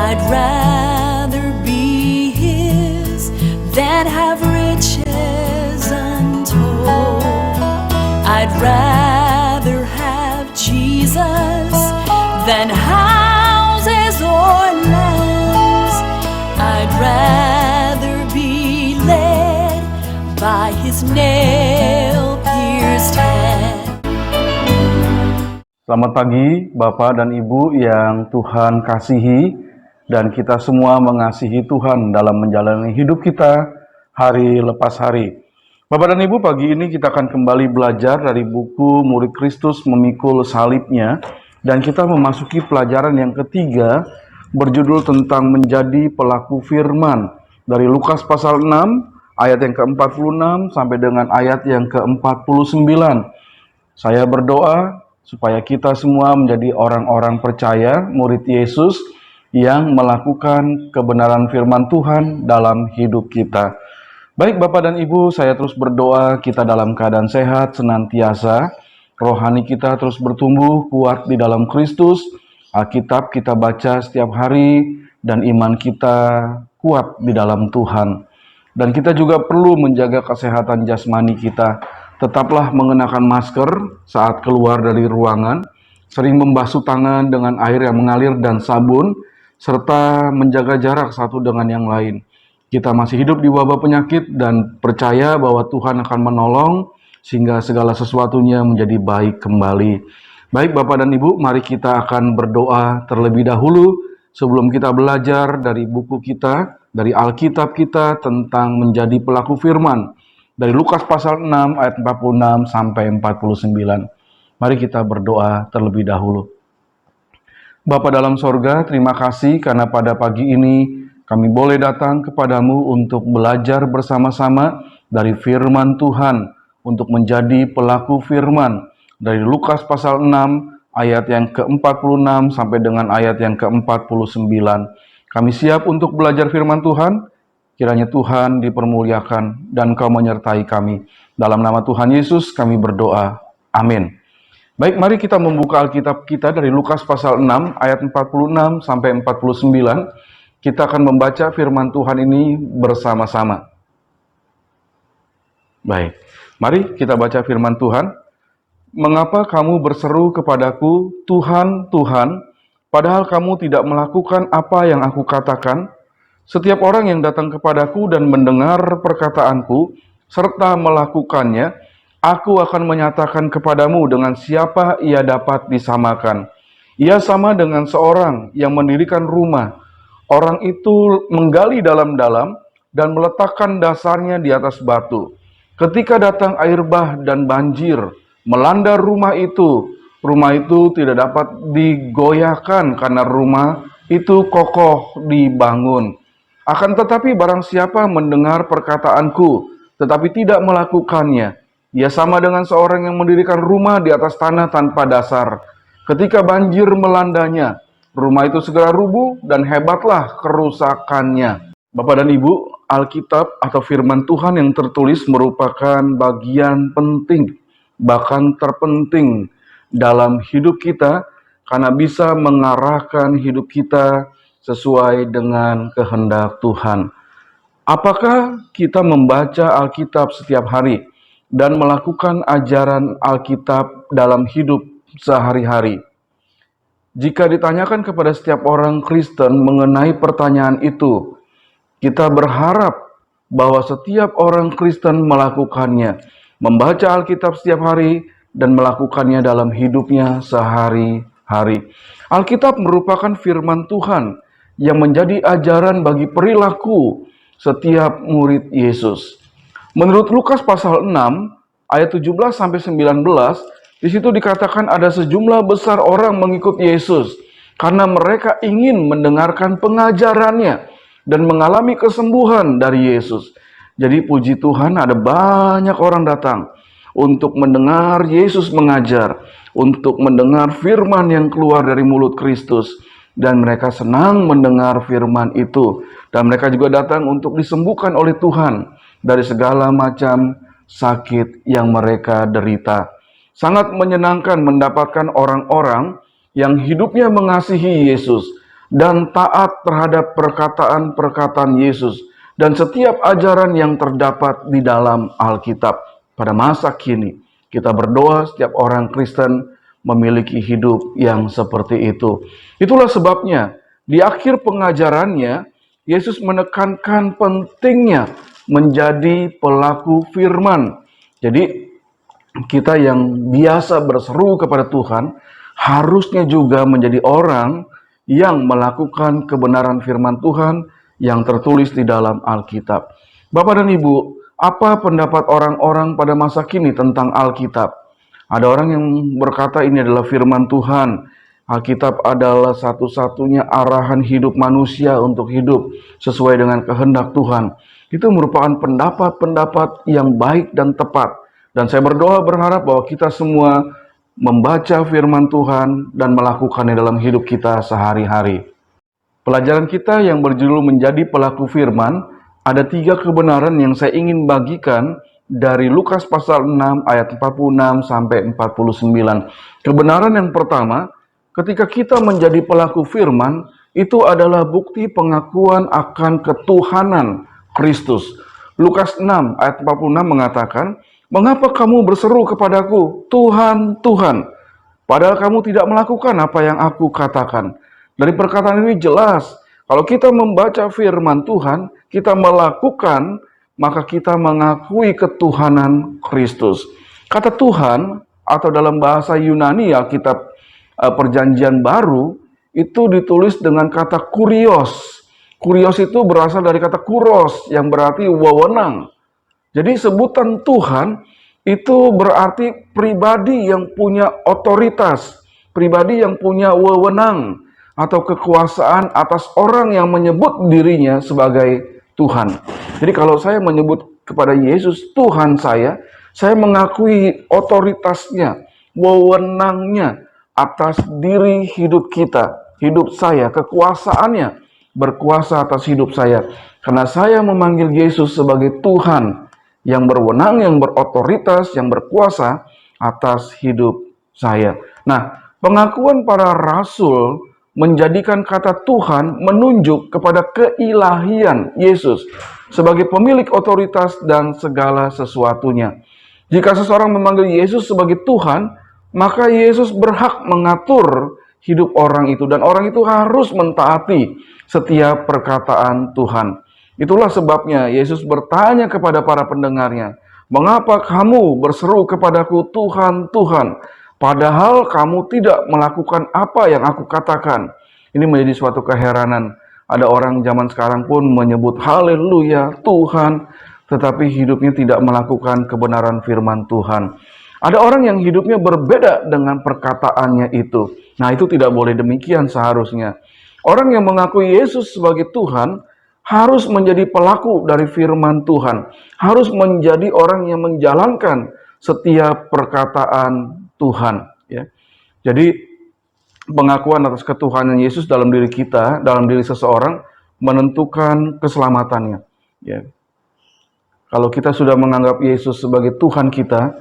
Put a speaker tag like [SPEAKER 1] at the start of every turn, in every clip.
[SPEAKER 1] I'd rather be His than have riches untold. I'd rather have Jesus than houses or lands. I'd rather be led by His nail-pierced hand.
[SPEAKER 2] Selamat pagi Bapak dan Ibu yang Tuhan kasihi, dan kita semua mengasihi Tuhan dalam menjalani hidup kita hari lepas hari. Bapak dan Ibu, pagi ini kita akan kembali belajar dari buku Murid Kristus Memikul Salibnya, dan kita memasuki pelajaran yang ketiga berjudul tentang menjadi pelaku firman dari Lukas pasal 6 ayat yang ke-46 sampai dengan ayat yang ke-49. Saya berdoa supaya kita semua menjadi orang-orang percaya, murid Yesus yang melakukan kebenaran firman Tuhan dalam hidup kita. Baik Bapak dan Ibu, saya terus berdoa kita dalam keadaan sehat senantiasa, rohani kita terus bertumbuh kuat di dalam Kristus, Alkitab kita baca setiap hari, dan iman kita kuat di dalam Tuhan. Dan kita juga perlu menjaga kesehatan jasmani kita. Tetaplah mengenakan masker saat keluar dari ruangan, sering membasuh tangan dengan air yang mengalir dan sabun, serta menjaga jarak satu dengan yang lain. Kita masih hidup di wabah penyakit dan percaya bahwa Tuhan akan menolong sehingga segala sesuatunya menjadi baik kembali. Baik Bapak dan Ibu, mari kita akan berdoa terlebih dahulu sebelum kita belajar dari buku kita, dari Alkitab kita tentang menjadi pelaku firman. Dari Lukas pasal 6 ayat 46 sampai 49. Mari kita berdoa terlebih dahulu. Bapa dalam sorga, terima kasih karena pada pagi ini kami boleh datang kepadamu untuk belajar bersama-sama dari firman Tuhan, untuk menjadi pelaku firman. Dari Lukas pasal 6 ayat yang ke-46 sampai dengan ayat yang ke-49. Kami siap untuk belajar firman Tuhan. Kiranya Tuhan dipermuliakan dan Kau menyertai kami. Dalam nama Tuhan Yesus kami berdoa. Amin. Baik, mari kita membuka Alkitab kita dari Lukas pasal 6 ayat 46 sampai 49. Kita akan membaca firman Tuhan ini bersama-sama. Baik, mari kita baca firman Tuhan. Mengapa kamu berseru kepadaku, Tuhan, Tuhan, padahal kamu tidak melakukan apa yang aku katakan? Setiap orang yang datang kepadaku dan mendengar perkataanku, serta melakukannya, aku akan menyatakan kepadamu dengan siapa ia dapat disamakan. Ia sama dengan seorang yang mendirikan rumah. Orang itu menggali dalam-dalam dan meletakkan dasarnya di atas batu. Ketika datang air bah dan banjir melanda rumah itu tidak dapat digoyahkan karena rumah itu kokoh dibangun. Akan tetapi barang siapa mendengar perkataanku, tetapi tidak melakukannya, ia sama dengan seorang yang mendirikan rumah di atas tanah tanpa dasar. Ketika banjir melandanya, rumah itu segera rubuh dan hebatlah kerusakannya. Bapak dan Ibu, Alkitab atau firman Tuhan yang tertulis merupakan bagian penting, bahkan terpenting dalam hidup kita, karena bisa mengarahkan hidup kita sesuai dengan kehendak Tuhan. Apakah kita membaca Alkitab setiap hari dan melakukan ajaran Alkitab dalam hidup sehari-hari? Jika ditanyakan kepada setiap orang Kristen mengenai pertanyaan itu, kita berharap bahwa setiap orang Kristen melakukannya, membaca Alkitab setiap hari dan melakukannya dalam hidupnya sehari-hari. Alkitab merupakan firman Tuhan yang menjadi ajaran bagi perilaku setiap murid Yesus. Menurut Lukas pasal 6 ayat 17 sampai 19, di situ dikatakan ada sejumlah besar orang mengikut Yesus karena mereka ingin mendengarkan pengajarannya dan mengalami kesembuhan dari Yesus. Jadi puji Tuhan, ada banyak orang datang untuk mendengar Yesus mengajar, untuk mendengar firman yang keluar dari mulut Kristus. Dan mereka senang mendengar firman itu. Dan mereka juga datang untuk disembuhkan oleh Tuhan dari segala macam sakit yang mereka derita. Sangat menyenangkan mendapatkan orang-orang yang hidupnya mengasihi Yesus, dan taat terhadap perkataan-perkataan Yesus dan setiap ajaran yang terdapat di dalam Alkitab. Pada masa kini, kita berdoa setiap orang Kristen memiliki hidup yang seperti itu. Itulah sebabnya di akhir pengajarannya, Yesus menekankan pentingnya menjadi pelaku firman. Jadi, kita yang biasa berseru kepada Tuhan, harusnya juga menjadi orang yang melakukan kebenaran firman Tuhan yang tertulis di dalam Alkitab. Bapak dan Ibu, apa pendapat orang-orang pada masa kini tentang Alkitab? Ada orang yang berkata ini adalah firman Tuhan. Alkitab adalah satu-satunya arahan hidup manusia untuk hidup sesuai dengan kehendak Tuhan. Itu merupakan pendapat-pendapat yang baik dan tepat. Dan saya berdoa berharap bahwa kita semua membaca firman Tuhan dan melakukannya dalam hidup kita sehari-hari. Pelajaran kita yang berjudul menjadi pelaku firman, ada 3 kebenaran yang saya ingin bagikan dari Lukas pasal 6 ayat 46 sampai 49. Kebenaran yang pertama, ketika kita menjadi pelaku firman, itu adalah bukti pengakuan akan ketuhanan Kristus. Lukas 6 ayat 46 mengatakan, "Mengapa kamu berseru kepadaku, Tuhan, Tuhan, padahal kamu tidak melakukan apa yang aku katakan?" Dari perkataan ini jelas, kalau kita membaca firman Tuhan, kita melakukan, maka kita mengakui ketuhanan Kristus. Kata Tuhan, atau dalam bahasa Yunani Alkitab Perjanjian Baru, itu ditulis dengan kata kurios. Kurios itu berasal dari kata kuros, yang berarti wewenang. Jadi sebutan Tuhan itu berarti pribadi yang punya otoritas, pribadi yang punya wewenang atau kekuasaan atas orang yang menyebut dirinya sebagai Tuhan. Jadi kalau saya menyebut kepada Yesus Tuhan saya mengakui otoritasnya, wewenangnya atas diri hidup kita, hidup saya, kekuasaannya berkuasa atas hidup saya. Karena saya memanggil Yesus sebagai Tuhan yang berwenang, yang berotoritas, yang berkuasa atas hidup saya. Nah, pengakuan para rasul menjadikan kata Tuhan menunjuk kepada keilahian Yesus sebagai pemilik otoritas dan segala sesuatunya. Jika seseorang memanggil Yesus sebagai Tuhan, maka Yesus berhak mengatur hidup orang itu dan orang itu harus mentaati setiap perkataan Tuhan. Itulah sebabnya Yesus bertanya kepada para pendengarnya, "Mengapa kamu berseru kepadaku Tuhan, Tuhan, padahal kamu tidak melakukan apa yang aku katakan?" Ini menjadi suatu keheranan. Ada orang zaman sekarang pun menyebut haleluya Tuhan, tetapi hidupnya tidak melakukan kebenaran firman Tuhan. Ada orang yang hidupnya berbeda dengan perkataannya itu. Nah, itu tidak boleh demikian seharusnya. Orang yang mengakui Yesus sebagai Tuhan harus menjadi pelaku dari firman Tuhan. Harus menjadi orang yang menjalankan setiap perkataan Tuhan. Ya. Jadi, pengakuan atas ketuhanan Yesus dalam diri kita, dalam diri seseorang, menentukan keselamatannya. Ya. Kalau kita sudah menganggap Yesus sebagai Tuhan kita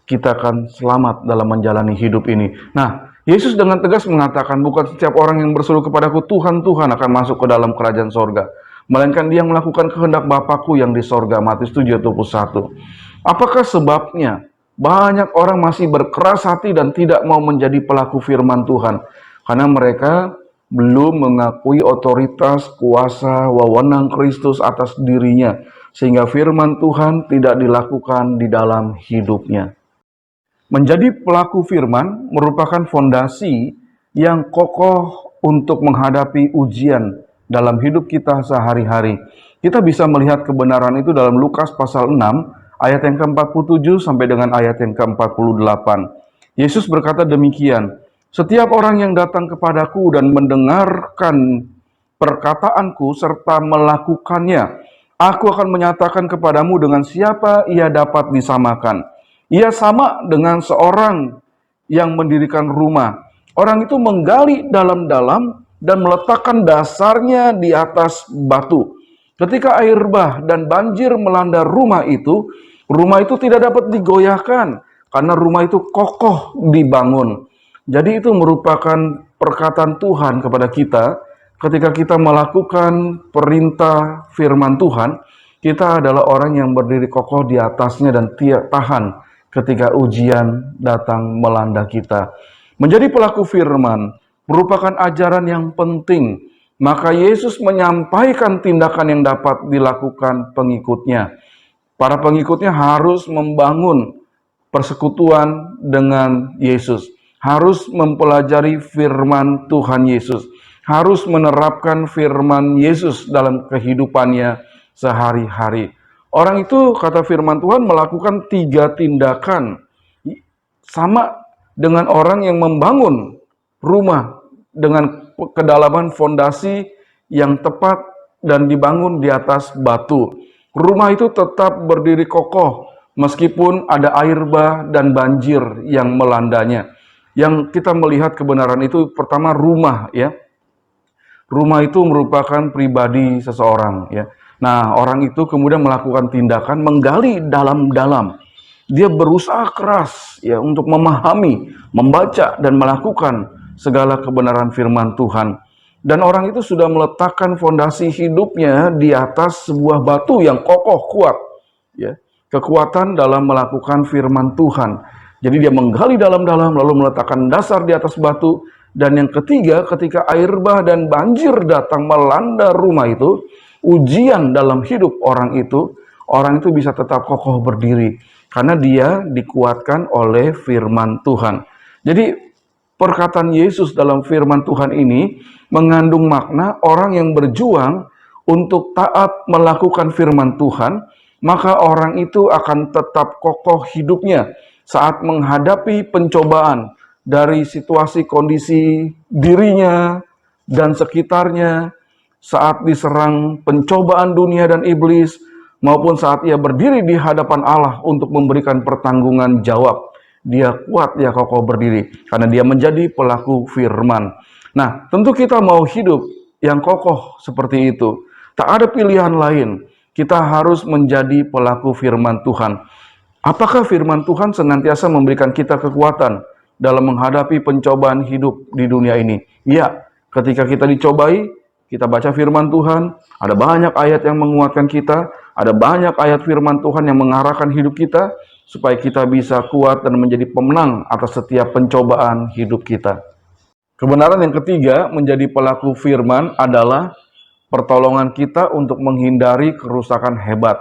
[SPEAKER 2] akan selamat dalam menjalani hidup ini. Nah, Yesus dengan tegas mengatakan, bukan setiap orang yang berseru kepadaku Tuhan, Tuhan akan masuk ke dalam kerajaan sorga, melainkan dia yang melakukan kehendak Bapakku yang di sorga. Matius 7:21. Apakah sebabnya banyak orang masih berkeras hati dan tidak mau menjadi pelaku firman Tuhan? Karena mereka belum mengakui otoritas, kuasa, wewenang Kristus atas dirinya, sehingga firman Tuhan tidak dilakukan di dalam hidupnya. Menjadi pelaku firman merupakan fondasi yang kokoh untuk menghadapi ujian dalam hidup kita sehari-hari. Kita bisa melihat kebenaran itu dalam Lukas pasal 6 ayat yang ke-47 sampai dengan ayat yang ke-48. Yesus berkata demikian, "Setiap orang yang datang kepadaku dan mendengarkan perkataanku serta melakukannya, aku akan menyatakan kepadamu dengan siapa ia dapat disamakan. Ia sama dengan seorang yang mendirikan rumah. Orang itu menggali dalam-dalam dan meletakkan dasarnya di atas batu. Ketika air bah dan banjir melanda rumah itu tidak dapat digoyahkan karena rumah itu kokoh dibangun." Jadi itu merupakan perkataan Tuhan kepada kita ketika kita melakukan perintah firman Tuhan, kita adalah orang yang berdiri kokoh di atasnya dan tahan ketika ujian datang melanda kita. Menjadi pelaku firman merupakan ajaran yang penting. Maka Yesus menyampaikan tindakan yang dapat dilakukan pengikutnya. Para pengikutnya harus membangun persekutuan dengan Yesus, harus mempelajari firman Tuhan Yesus, harus menerapkan firman Yesus dalam kehidupannya sehari-hari. Orang itu, kata firman Tuhan, melakukan 3 tindakan sama dengan orang yang membangun rumah dengan kedalaman fondasi yang tepat dan dibangun di atas batu. Rumah itu tetap berdiri kokoh meskipun ada air bah dan banjir yang melandanya. Yang kita melihat kebenaran itu pertama rumah, ya. Rumah itu merupakan pribadi seseorang, ya. Nah, orang itu kemudian melakukan tindakan menggali dalam-dalam. Dia berusaha keras ya untuk memahami, membaca dan melakukan segala kebenaran firman Tuhan. Dan orang itu sudah meletakkan fondasi hidupnya di atas sebuah batu yang kokoh, kuat. Ya, kekuatan dalam melakukan firman Tuhan. Jadi dia menggali dalam-dalam lalu meletakkan dasar di atas batu. Dan yang ketiga, ketika air bah dan banjir datang melanda rumah itu, ujian dalam hidup orang itu bisa tetap kokoh berdiri. Karena dia dikuatkan oleh firman Tuhan. Jadi perkataan Yesus dalam firman Tuhan ini mengandung makna orang yang berjuang untuk taat melakukan firman Tuhan, maka orang itu akan tetap kokoh hidupnya saat menghadapi pencobaan dari situasi kondisi dirinya dan sekitarnya, saat diserang pencobaan dunia dan iblis, maupun saat ia berdiri di hadapan Allah untuk memberikan pertanggungan jawab. Dia kuat, dia kokoh berdiri, karena dia menjadi pelaku firman. Nah, tentu kita mau hidup yang kokoh seperti itu. Tak ada pilihan lain. Kita harus menjadi pelaku firman Tuhan. Apakah firman Tuhan senantiasa memberikan kita kekuatan dalam menghadapi pencobaan hidup di dunia ini? Ya, ketika kita dicobai, kita baca firman Tuhan, ada banyak ayat yang menguatkan kita, ada banyak ayat firman Tuhan yang mengarahkan hidup kita, supaya kita bisa kuat dan menjadi pemenang atas setiap pencobaan hidup kita. Kebenaran yang ketiga, menjadi pelaku firman adalah pertolongan kita untuk menghindari kerusakan hebat.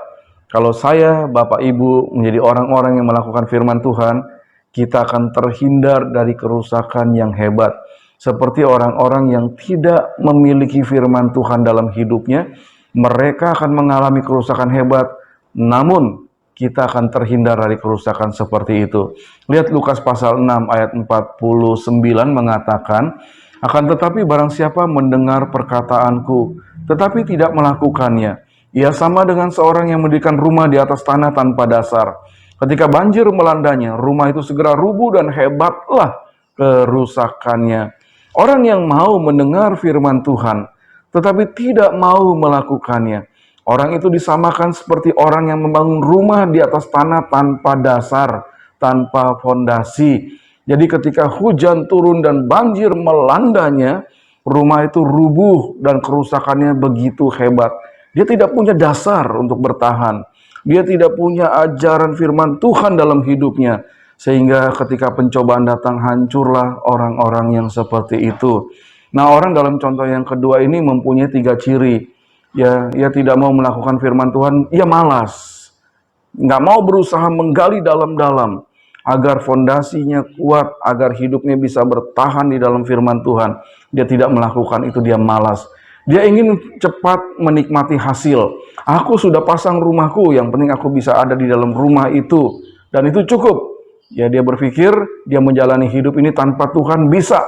[SPEAKER 2] Kalau saya, Bapak Ibu, menjadi orang-orang yang melakukan firman Tuhan, kita akan terhindar dari kerusakan yang hebat. Seperti orang-orang yang tidak memiliki firman Tuhan dalam hidupnya, mereka akan mengalami kerusakan hebat, namun kita akan terhindar dari kerusakan seperti itu. Lihat Lukas pasal 6 ayat 49 mengatakan, akan tetapi barang siapa mendengar perkataanku, tetapi tidak melakukannya, ia sama dengan seorang yang mendirikan rumah di atas tanah tanpa dasar. Ketika banjir melandanya, rumah itu segera rubuh dan hebatlah kerusakannya. Orang yang mau mendengar firman Tuhan, tetapi tidak mau melakukannya, orang itu disamakan seperti orang yang membangun rumah di atas tanah tanpa dasar, tanpa fondasi. Jadi ketika hujan turun dan banjir melandanya, rumah itu rubuh dan kerusakannya begitu hebat. Dia tidak punya dasar untuk bertahan. Dia tidak punya ajaran firman Tuhan dalam hidupnya. Sehingga ketika pencobaan datang, hancurlah orang-orang yang seperti itu. Nah, orang dalam contoh yang kedua ini mempunyai 3 ciri. Ya, ia tidak mau melakukan firman Tuhan, ia malas. Nggak mau berusaha menggali dalam-dalam agar fondasinya kuat, agar hidupnya bisa bertahan di dalam firman Tuhan. Dia tidak melakukan itu, dia malas. Dia ingin cepat menikmati hasil. Aku sudah pasang rumahku, yang penting aku bisa ada di dalam rumah itu. Dan itu cukup. Ya, dia berpikir dia menjalani hidup ini tanpa Tuhan bisa.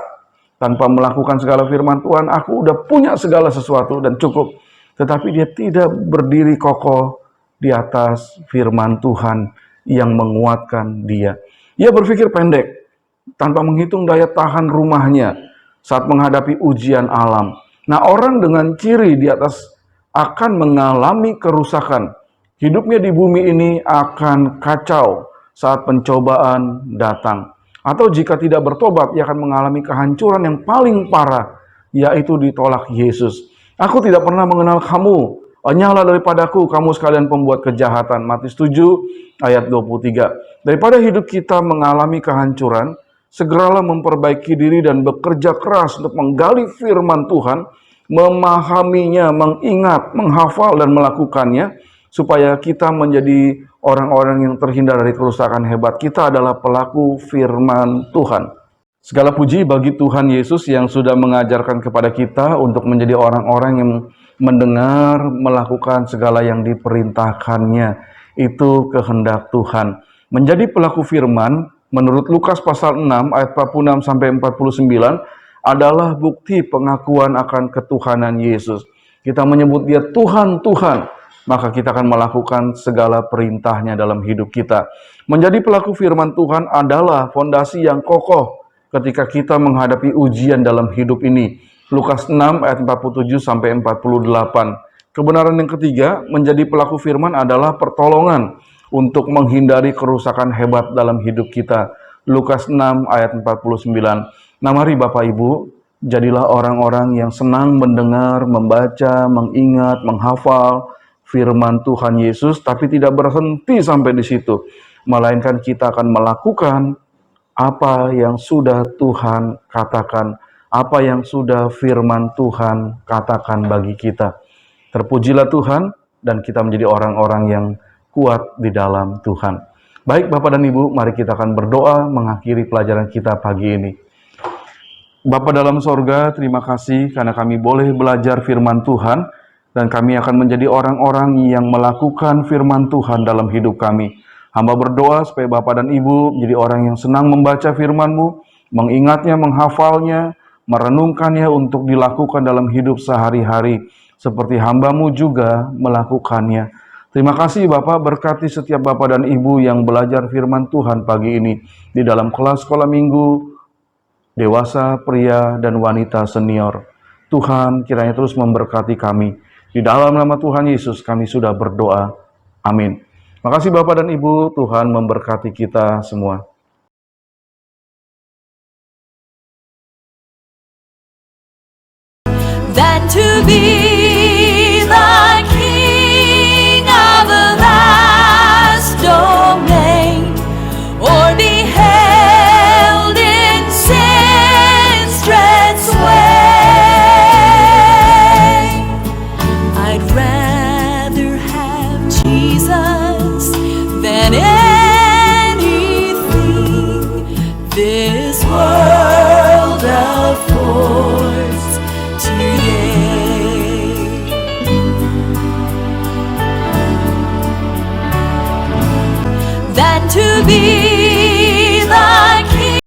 [SPEAKER 2] Tanpa melakukan segala firman Tuhan, aku udah punya segala sesuatu dan cukup. Tetapi dia tidak berdiri kokoh di atas firman Tuhan yang menguatkan dia. Ia berpikir pendek, tanpa menghitung daya tahan rumahnya saat menghadapi ujian alam. Nah, orang dengan ciri di atas akan mengalami kerusakan. Hidupnya di bumi ini akan kacau saat pencobaan datang. Atau jika tidak bertobat, ia akan mengalami kehancuran yang paling parah yaitu ditolak Yesus. Aku tidak pernah mengenal kamu, nyala daripadaku kamu sekalian pembuat kejahatan. Matius 7 ayat 23. Daripada hidup kita mengalami kehancuran, segeralah memperbaiki diri dan bekerja keras untuk menggali firman Tuhan, memahaminya, mengingat, menghafal dan melakukannya, supaya kita menjadi orang-orang yang terhindar dari kerusakan hebat. Kita adalah pelaku firman Tuhan. Segala puji bagi Tuhan Yesus yang sudah mengajarkan kepada kita untuk menjadi orang-orang yang mendengar, melakukan segala yang diperintahkannya. Itu kehendak Tuhan. Menjadi pelaku firman, menurut Lukas pasal 6 ayat 46 sampai 49, adalah bukti pengakuan akan ketuhanan Yesus. Kita menyebut Dia Tuhan, Tuhan, maka kita akan melakukan segala perintahnya dalam hidup kita. Menjadi pelaku firman Tuhan adalah fondasi yang kokoh ketika kita menghadapi ujian dalam hidup ini. Lukas 6 ayat 47 sampai 48. Kebenaran yang ketiga, menjadi pelaku firman adalah pertolongan untuk menghindari kerusakan hebat dalam hidup kita. Lukas 6 ayat 49. Nah, mari Bapak Ibu, jadilah orang-orang yang senang mendengar, membaca, mengingat, menghafal firman Tuhan Yesus, tapi tidak berhenti sampai di situ. Melainkan kita akan melakukan apa yang sudah Tuhan katakan, apa yang sudah firman Tuhan katakan bagi kita. Terpujilah Tuhan, dan kita menjadi orang-orang yang kuat di dalam Tuhan. Baik Bapak dan Ibu, mari kita akan berdoa mengakhiri pelajaran kita pagi ini. Bapa dalam sorga, terima kasih karena kami boleh belajar firman Tuhan, dan kami akan menjadi orang-orang yang melakukan firman Tuhan dalam hidup kami. Hamba berdoa supaya Bapak dan Ibu menjadi orang yang senang membaca firman-Mu, mengingatnya, menghafalnya, merenungkannya untuk dilakukan dalam hidup sehari-hari, seperti hamba-Mu juga melakukannya. Terima kasih Bapak, berkati setiap Bapak dan Ibu yang belajar firman Tuhan pagi ini, di dalam kelas sekolah minggu, dewasa, pria, dan wanita senior. Tuhan kiranya terus memberkati kami. Di dalam nama Tuhan Yesus kami sudah berdoa. Amin. Makasih Bapak dan Ibu, Tuhan memberkati kita semua.
[SPEAKER 1] Than to be the king of a vast domain, or be held in sin's dread sway. I'd rather have Jesus than anything this world affords today. Than to be